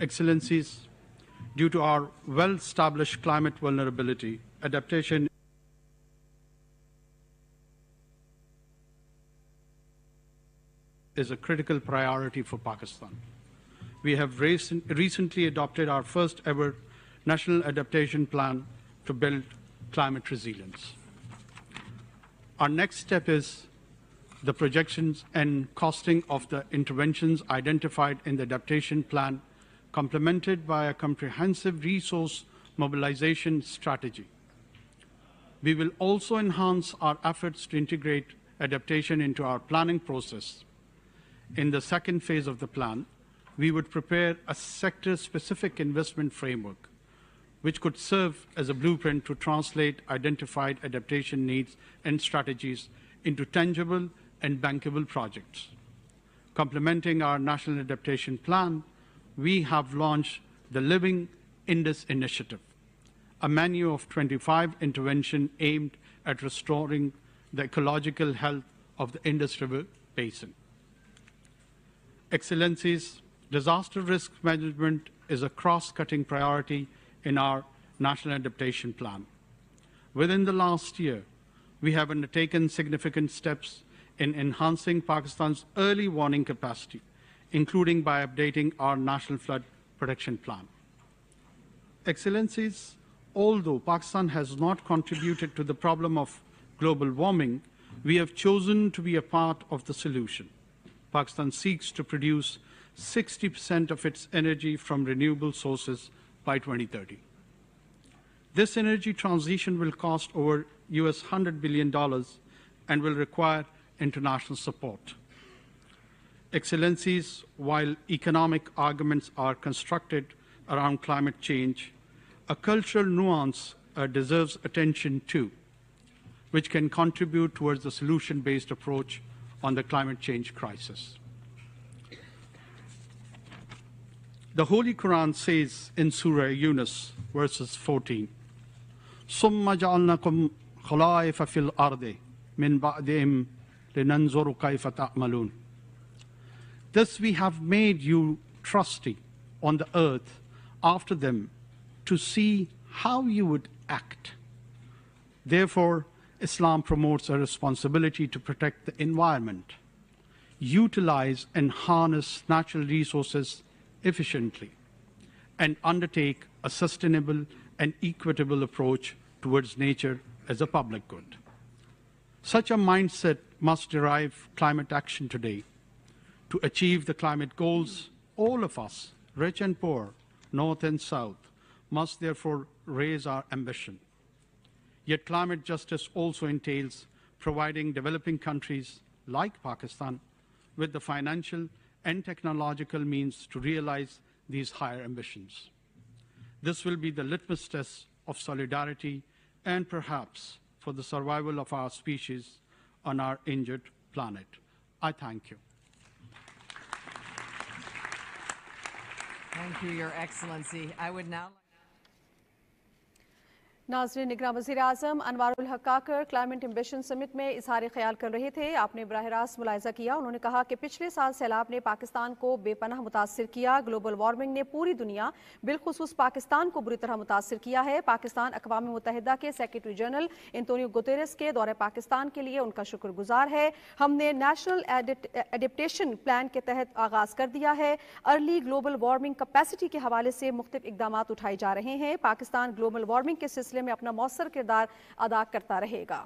Excellencies, due to our well-established climate vulnerability, adaptation is a critical priority for Pakistan. We have recently adopted our first ever National Adaptation Plan to build climate resilience. Our next step is the projections and costing of the interventions identified in the adaptation plan, complemented by a comprehensive resource mobilization strategy. We will also enhance our efforts to integrate adaptation into our planning process. In the second phase of the plan, we would prepare a sector-specific investment framework, which could serve as a blueprint to translate identified adaptation needs and strategies into tangible and bankable projects. Complementing our National Adaptation Plan, we have launched the Living Indus Initiative, a menu of 25 interventions aimed at restoring the ecological health of the Indus River Basin. Excellencies, disaster risk management is a cross-cutting priority in our National Adaptation Plan. Within the last year, we have undertaken significant steps in enhancing Pakistan's early warning capacity, including by updating our National Flood Protection Plan. Excellencies, although Pakistan has not contributed to the problem of global warming, we have chosen to be a part of the solution. Pakistan seeks to produce 60% of its energy from renewable sources by 2030. This energy transition will cost over $100 billion and will require international support. Excellencies, while economic arguments are constructed around climate change, a cultural nuance deserves attention too, which can contribute towards the solution-based approach on the climate change crisis. The Holy Quran says in Surah Yunus, verses 14, ثُمَّ جَعَلْنَاكُمْ خَلَائِفَ فِي الْأَرْضِ مِنْ بَعْدِهِمْ لِنَنْظُرَ كَيْفَ تَعْمَلُونَ. Thus we have made you trustee on the earth after them to see how you would act. Therefore, Islam promotes a responsibility to protect the environment, utilize and harness natural resources efficiently, and undertake a sustainable and equitable approach towards nature as a public good. Such a mindset must derive climate action today. To achieve the climate goals, all of us, rich and poor, north and south, must therefore raise our ambition. Yet climate justice also entails providing developing countries like Pakistan with the financial and technological means to realize these higher ambitions. This will be the litmus test of solidarity and perhaps for the survival of our species on our injured planet. I thank you. Thank you, Your Excellency. I would now नाज़रीन, निगरान वज़ीराअज़म anwarulhaq काकड़ climate ambition summit में इज़हार ख्याल कर रहे थे। आपने बराह रास्त मुलाहिज़ा किया। उन्होंने कहा कि पिछले साल सैलाब ने पाकिस्तान को बेपनाह मुतासिर किया। ग्लोबल वार्मिंग ने पूरी दुनिया बिलखुसूस पाकिस्तान को बुरी तरह मुतासिर किया है। पाकिस्तान अक़वाम मुत्तहिदा के सेक्रेटरी जनरल एंटोनियो गुतेरेस के दौरे पाकिस्तान के लिए उनका शुक्रगुजार है। हमने नेशनल एडेप्टेशन प्लान के तहत आगाज़ कर दिया है। अर्ली ग्लोबल वार्मिंग कैपेसिटी के हवाले से मुख्तलिफ इक़दामात उठाए जा रहे हैं। पाकिस्तान ग्लोबल वार्मिंग के सिलसिले में अपना मौसर किरदार अदा करता रहेगा।